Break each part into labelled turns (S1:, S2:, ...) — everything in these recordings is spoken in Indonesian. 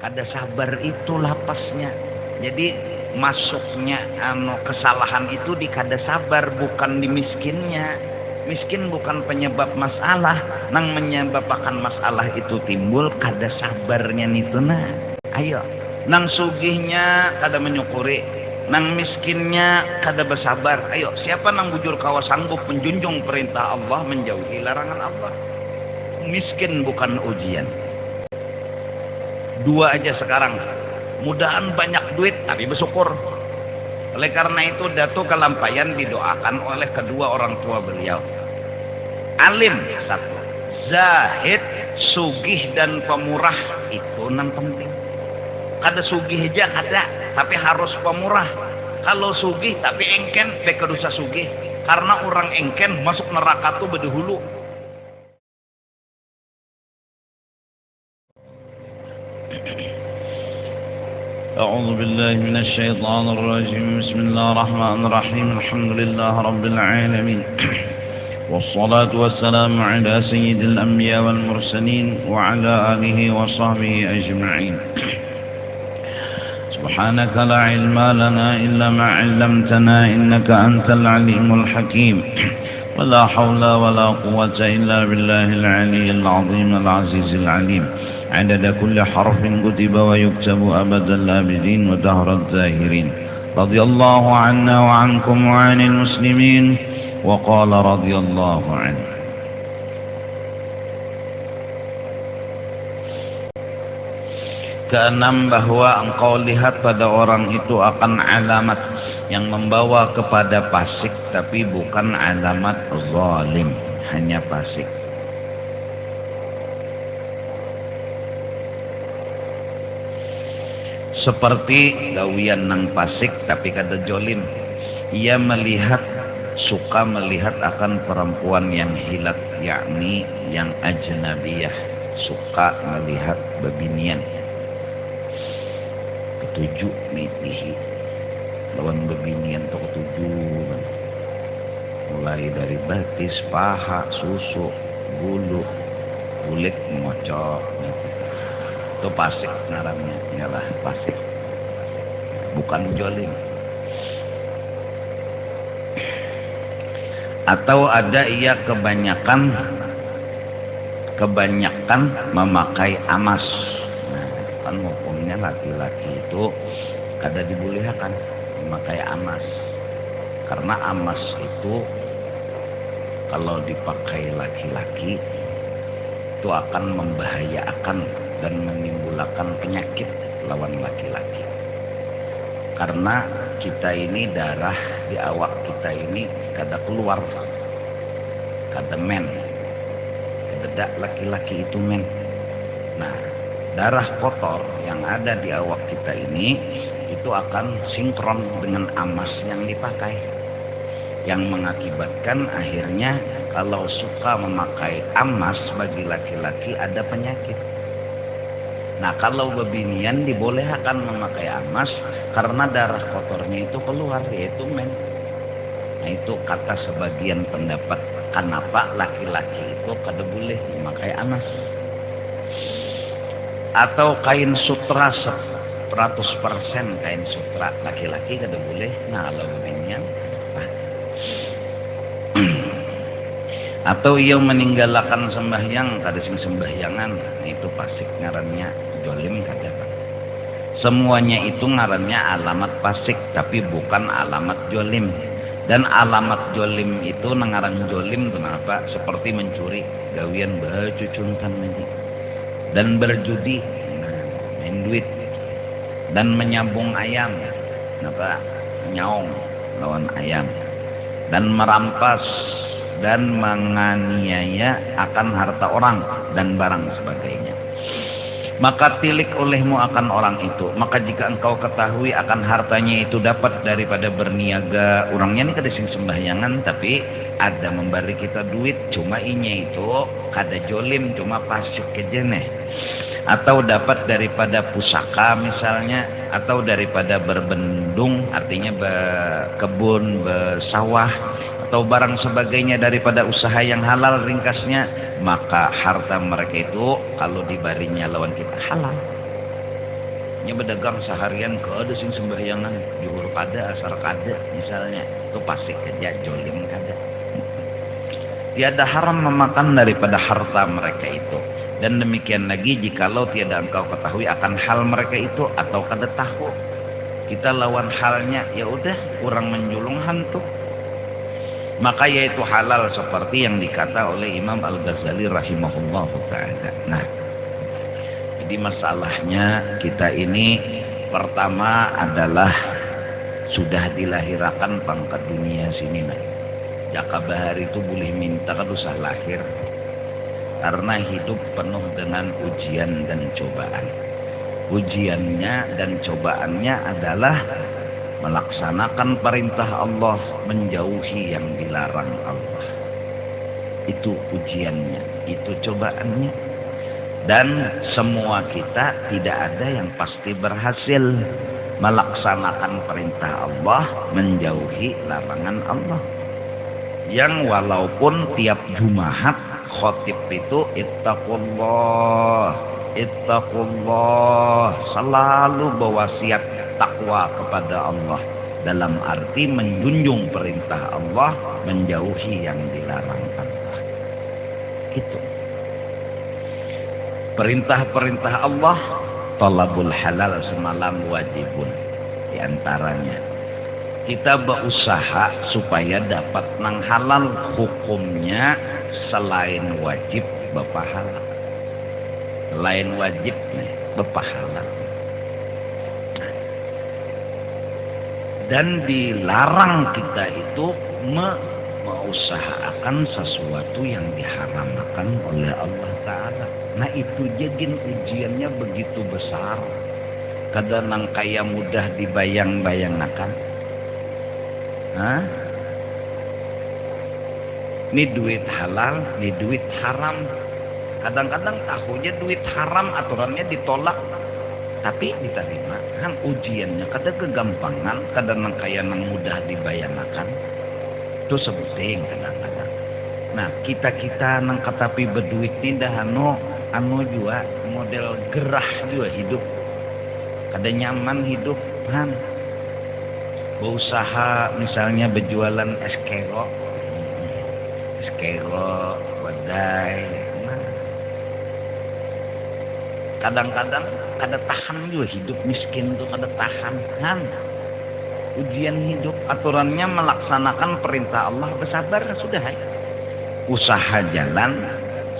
S1: kada sabar itu lapasnya. Jadi masuknya kesalahan itu di kada sabar, bukan di miskinnya. Miskin bukan penyebab masalah, nang menyebabkan masalah itu timbul kada sabarnya nituna. Ayo, nang sugihnya kada menyukuri, nang miskinnya kada bersabar. Ayo, siapa nang bujur kawa sanggup menjunjung perintah Allah, menjauhi larangan Allah? Miskin bukan ujian. Dua aja sekarang, mudahan banyak duit tapi bersyukur. Oleh karena itu Datuk Kalampayan didoakan oleh kedua orang tua beliau. Alim satu, zahid, sugih dan pemurah, itu nang penting. Kada sugih aja kada, tapi harus pemurah. Kalau sugih tapi engken, beka dosa sugih. Karena orang engken masuk neraka tuh bedahulu.
S2: أعوذ بالله من الشيطان الرجيم بسم الله الرحمن الرحيم الحمد لله رب العالمين والصلاة والسلام على سيد الأنبياء والمرسلين وعلى آله وصحبه أجمعين سبحانك لا علم لنا إلا ما علمتنا إنك أنت العليم الحكيم ولا حول ولا قوة إلا بالله العلي العظيم العزيز العليم عدد كل حرف كتب ويكتب أبد الآبدين ودهر الزاهرين رضي الله عنا وعنكم وعن المسلمين وقال رضي الله عنه. Keenam, bahwa engkau lihat pada orang itu akan alamat yang membawa kepada fasik, tapi bukan alamat zalim, hanya fasik. Seperti gawian nang fasik tapi kada jolim. Ia suka melihat akan perempuan yang hilat, yakni yang ajnabiyah, suka melihat bebinian. Ketujuh mitihi lawan bebinian to ketujuh, mulai dari batis, paha, susu, bulu, kulit, mocok, itu fasik ngarannya, ialah fasik, bukan jolim. Atau ada ia kebanyakan memakai amas. Nah, kan hukumnya laki-laki itu kada dibolehkan memakai amas, karena amas itu kalau dipakai laki-laki itu akan membahayakan dan menimbulkan penyakit lawan laki-laki. Karena kita ini darah di awak kita ini kada keluar, kada men, kada laki-laki itu men. Nah, darah kotor yang ada di awak kita ini itu akan sinkron dengan amas yang dipakai, yang mengakibatkan akhirnya kalau suka memakai amas bagi laki-laki ada penyakit. Nah, kalau bebinian dibolehkan memakai amas karena darah kotornya itu keluar, yaitu men. Nah, itu kata sebagian pendapat kenapa laki-laki itu kada boleh memakai amas. Atau kain sutra 100% kain sutra, laki-laki kada boleh. Nah, kalau bebinian atau ia meninggalkan sembahyang kada sing sembahyangan, itu fasik ngarannya, jolim kada. Semuanya itu ngarannya alamat fasik tapi bukan alamat jolim. Dan alamat jolim itu ngaran jolim kenapa? Seperti mencuri, gawian bacucunkan lagi, dan berjudi, main duit, dan menyambung ayam, kenapa? Nyaong lawan ayam, dan merampas dan menganiaya akan harta orang dan barang sebagainya. Maka tilik olehmu akan orang itu. Maka jika engkau ketahui akan hartanya itu dapat daripada berniaga, orangnya ini kada sing sembahyangan tapi ada memberi kita duit, cuma inya itu kada jolim, cuma pasik kejeneh. Atau dapat daripada pusaka misalnya, atau daripada berbendung, artinya berkebun, bersawah, atau barang sebagainya daripada usaha yang halal, ringkasnya, maka harta mereka itu kalau dibarinya lawan kita halal. nya berdagang seharian ke ada sing sembahyangan juhur kada asar kada misalnya itu pasti kerja jolim kada. Tiada haram memakan daripada harta mereka itu. Dan demikian lagi jikalau tiada engkau ketahui akan hal mereka itu atau kada tahu, kita lawan halnya, ya udah kurang menjulung hantu, maka yaitu halal seperti yang dikata oleh Imam Al-Ghazali rahimahullah ta'ala. Nah, jadi masalahnya kita ini pertama adalah sudah dilahirakan pangkat dunia sini nah. Jaka bahari itu boleh minta kan usah lahir, karena hidup penuh dengan ujian dan cobaan. Ujiannya dan cobaannya adalah melaksanakan perintah Allah, menjauhi yang dilarang Allah. Itu ujiannya, itu cobaannya. Dan semua kita tidak ada yang pasti berhasil melaksanakan perintah Allah, menjauhi larangan Allah. Yang walaupun tiap Jumat khotib itu ittaqullah, ittaqullah, selalu berwasiat takwa kepada Allah, dalam arti menjunjung perintah Allah, menjauhi yang dilarang Allah. Itu perintah-perintah Allah. Talabul halal semalam wajibun. Di antaranya kita berusaha supaya dapat nang halal, hukumnya selain wajib berpahala. Selain wajib nih berpahala. Dan dilarang kita itu mengusahakan sesuatu yang diharamkan oleh Allah Ta'ala. Nah itu jadi ujiannya begitu besar. Kadang kaya mudah dibayang-bayangkan. Ini duit halal, ini duit haram. Kadang-kadang tahunya duit haram, aturannya ditolak, tapi diterima. Kan ujiannya kadang kegampangan, kadang kayak nang mudah dibayangkan. Itu sebuting kadang-kadang. Nah kita nang katapi berduit ini dah anu juga model gerah juga hidup. Kadang nyaman hidup kan. Berusaha misalnya berjualan es kero, wadai. Nah. Kadang-kadang kada tahan juga hidup miskin tuh, kada tahan kan. Ujian hidup, aturannya melaksanakan perintah Allah, bersabar sudah. Usaha jalan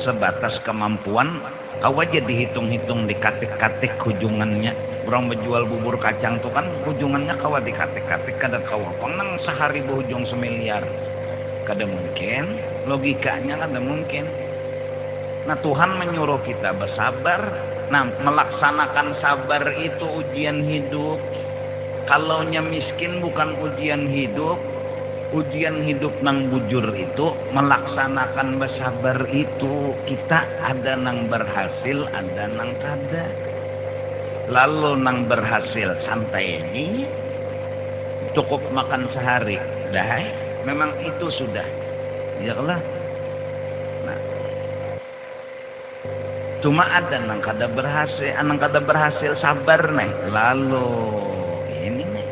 S2: sebatas kemampuan. Kau aja dihitung-hitung, dikatik-katik hujungannya. Orang berjual bubur kacang tuh kan hujungannya kau dikatik-katik, kada kau pengen sehari berhujung semiliar. Kada mungkin, logikanya kada mungkin. Nah Tuhan menyuruh kita bersabar. Nah melaksanakan sabar itu ujian hidup. Kalaunya miskin bukan ujian hidup. Ujian hidup nang bujur itu melaksanakan bersabar itu. Kita ada nang berhasil, ada nang kada. Lalu nang berhasil santai ini cukup makan sehari, dah. Memang itu sudah, ya Allah. Nah, cuma ada nang kada berhasil, sabar nih. Lalu ini nih.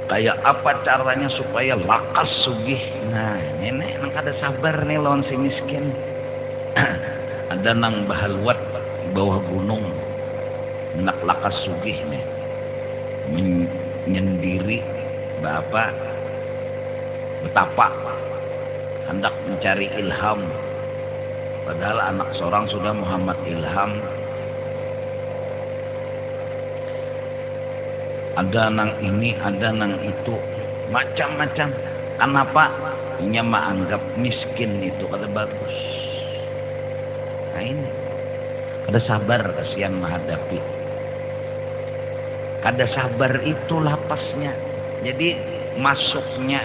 S2: Kayak apa caranya supaya lakas sugih? Nah, ini nang kada sabar nih lawan si miskin. Ada nang bahalwat bawah gunung, nak lakas sugih nih, menyendiri betapa hendak mencari ilham. Padahal anak seorang sudah Muhammad Ilham. Ada nang ini, ada nang itu, macam-macam. Kenapa? Nya menganggap miskin itu kada bagus. Nah ini, kada sabar kasihan menghadapi. Kada sabar itu lapasnya. Jadi masuknya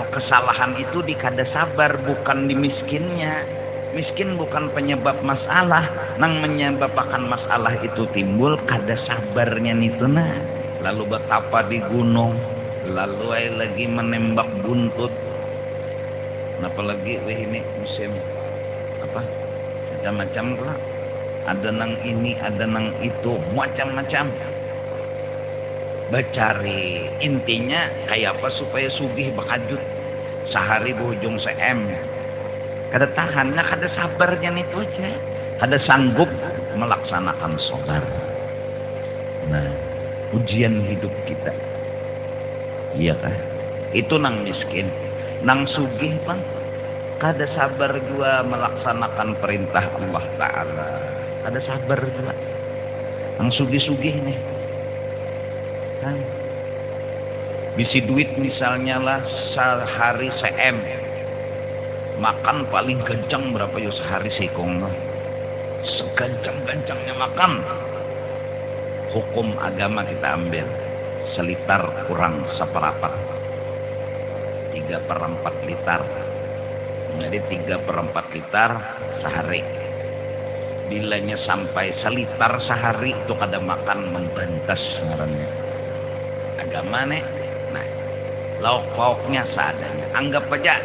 S2: kesalahan itu di kada sabar, bukan di miskinnya. Miskin bukan penyebab masalah, nang menyebabkan masalah itu timbul kada sabarnya itu nah. Lalu betapa di gunung, lalu lagi menembak buntut. Apalagi ini musim apa? Macam-macam lah.
S1: ada nang ini, ada nang itu, macam-macam. Becari intinya kayak apa supaya sugih bakajut sehari berujung se-M. Kada tahannya, kada sabarnya itu aja, kada sanggup melaksanakan sabar. Nah, ujian hidup kita, iya kan? Itu nang miskin, nang sugih bang, kada sabar juga melaksanakan perintah Allah Ta'ala. Kada sabar juga. Nang sugih-sugih nih. Kan? Bisi duit misalnya lah sehari se-M. Makan paling kencang berapa yo sehari sikong lah. Segancang-gancangnya makan. Hukum agama kita ambil. Selitar kurang seperapat. 3/4 liter. Jadi 3/4 liter sehari. Bilanya sampai selitar sehari itu kada makan membantas ngarannya. Agama nih. Nah, lauk pauknya seadanya. Anggap aja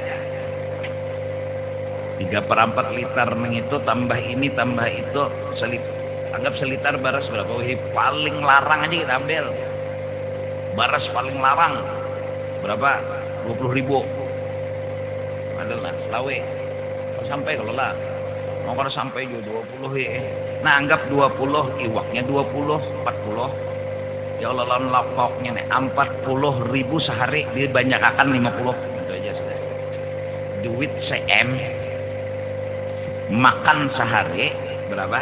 S1: 3/4 liter neng itu tambah ini tambah itu anggap selitar baras berapa? Wih, paling larang aja kita ambil. Baras paling larang berapa? 20.000. Adalah selawe. Kalau sampai kalau lah. Mau kalau sampai juga 20 ya. Nah, anggap 20, iwaknya 20, 40. Ya Allah, lawan lauknya nih 40.000 sehari, dia banyak akan 50. Itu aja sudah. Duit se-M makan sehari berapa?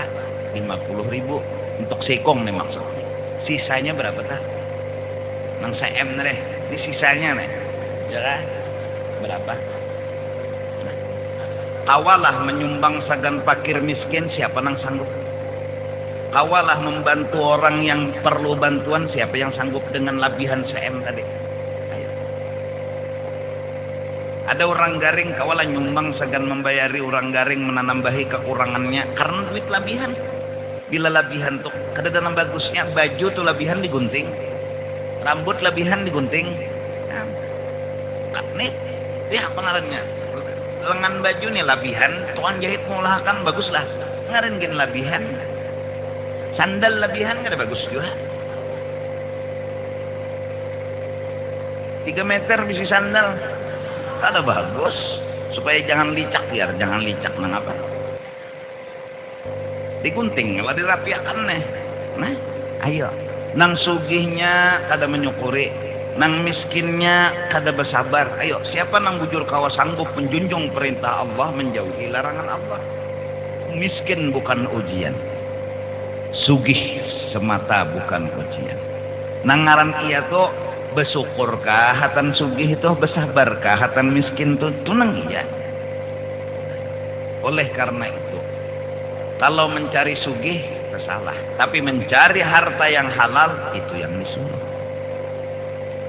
S1: 50.000 untuk sikong nih maksudnya. Sisanya berapa tah? Nang se-M nih, ini sisanya nih. Ya kan? Berapa? Kawalah menyumbang sagan fakir miskin, siapa nang sanggup? Kawalah membantu orang yang perlu bantuan, siapa yang sanggup dengan labihan se-M tadi? Ayo. Ada orang garing, kawalah nyumbang sagan membayari orang garing menambahi kekurangannya karena duit labihan. Bila labihan tuh kada dalam bagusnya, baju tuh labihan digunting, rambut labihan digunting. Nah, nih, dia apa ngarannya? Lengan baju nih labihan, tuan jahit mulahakan baguslah. Ngaran gini labihan. Sandal labihan kada bagus juga. 3 meter bisi sandal. Kada bagus. Supaya jangan licak biar jangan licak nang apa. Digunting lah dirapiakan nih. Nah, ayo. Nang sugihnya kada menyukuri. Nang miskinnya kada bersabar. Ayo, siapa nang bujur kawa sanggup menjunjung perintah Allah, menjauhi larangan Allah. Miskin bukan ujian. Sugih semata bukan ujian. Nang ngaran iya tuh bersyukurkah hatan sugih itu, bersabarkah hatan miskin tuh nang iya. Oleh karena itu, kalau mencari sugih tersalah, tapi mencari harta yang halal itu yang disuruh.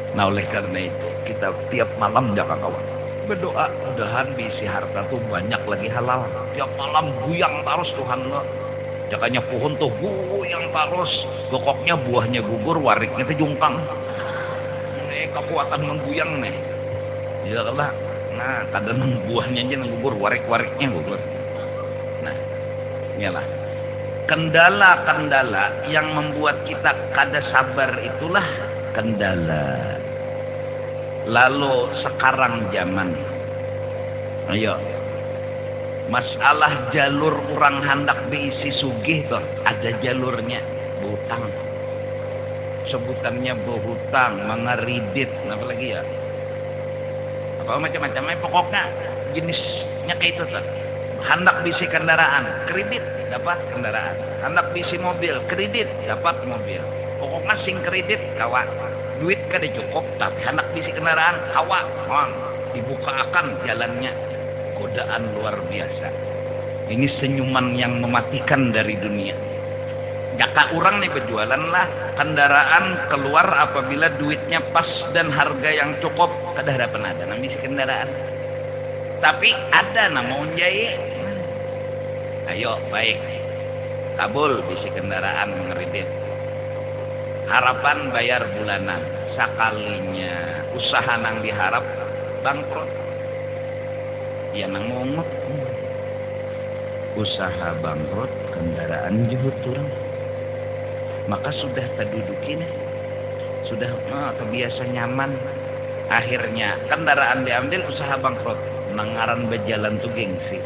S1: Nah, oleh karena itu kita tiap malam jaga kawan berdoa, mudahan bisi harta tuh banyak lagi halal. Tiap malam buyang terus Tuhan lo. Jakanya pohon tuh buyang terus, gokoknya buahnya gugur, wariknya tuh jungkang. Kekuatan mengguyang nih. Ya Allah. Nah, kadang buahnya aja gugur, warik-wariknya gugur. Nah, iyalah. Kendala-kendala yang membuat kita kada sabar itulah kendala. Lalu sekarang zaman, ayo, masalah jalur orang hendak diisi sugih tuh ada jalurnya, berhutang. Sebutannya berhutang, mengeridit, apa lagi ya? Apa macam-macamnya, pokoknya jenisnya kayak itu tuh. Hendak bisi kendaraan, kredit dapat kendaraan. Hendak bisi mobil, kredit dapat mobil. Pokoknya sing kredit kawan. Duit kada cukup, tapi hendak bisi kendaraan kawan. Dibukakan jalannya. Godaan luar biasa. Ini senyuman yang mematikan dari dunia. Jaka orang nih berjualan lah kendaraan keluar apabila duitnya pas dan harga yang cukup. Kada harapan ada nang bisi kendaraan. Tapi ada nama unjai. Ayo baik. Kabul bisi kendaraan mengeridit. Harapan bayar bulanan. Sakalinya usaha nang diharap bangkrut. Ya nang mongot.
S2: usaha bangkrut, kendaraan jehut turun. Maka sudah terdudukin, sudah kebiasa nyaman. Akhirnya kendaraan diambil, usaha bangkrut. Nangaran berjalan tuh gengsi.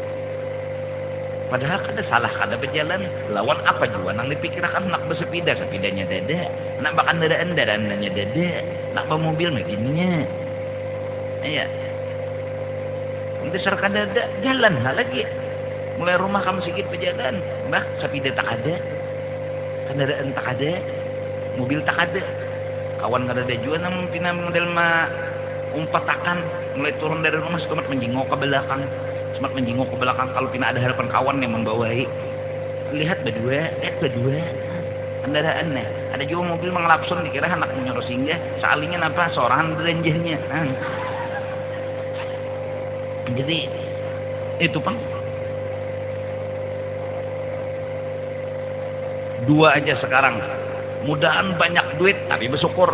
S2: Padahal kada salah kada berjalan. Lawan apa juga nang dipikirkan nak bersepeda, sepedanya dada. Nak bakandaraan, daraannya dada. Nak bermobil begininya. Iya. Besar kada ada jalan lagi. Mulai rumah kamu sedikit berjalan, bah sepeda tak ada, kendaraan tak ada, mobil tak ada, kawan kada ada juga nang pina model umpatakan, mulai turun dari rumah semat menjengok ke belakang, kalau pina ada harapan kawan yang membawai, lihat berdua, kendaraan ada juga mobil mengelapson dikira anak menyorot singgah, salingnya apa seorang berenjahnya, jadi itu pun dua aja sekarang. Mudahan banyak duit tapi bersyukur.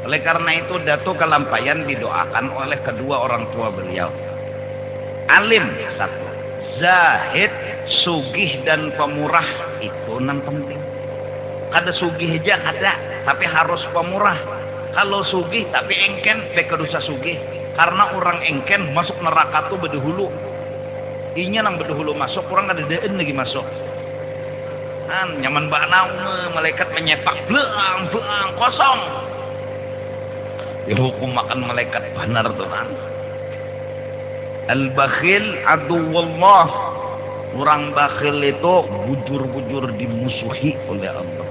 S2: Oleh karena itu Datuk Kalampayan didoakan oleh kedua orang tua beliau. Alim satu, zahid, sugih dan pemurah, itu yang penting. Kada sugih aja ada, tapi harus pemurah. Kalau sugih tapi engken, beka dosa sugih. Karena orang engken masuk neraka tuh berdahulu. Inya nang berdahulu masuk, orang kada deen lagi masuk. Nyaman banau malaikat menyepak belang kosong. Dihukum makan malaikat benar tuh kan. Al-bakhil aduwallah. Orang bakhil itu bujur-bujur dimusuhi oleh Allah.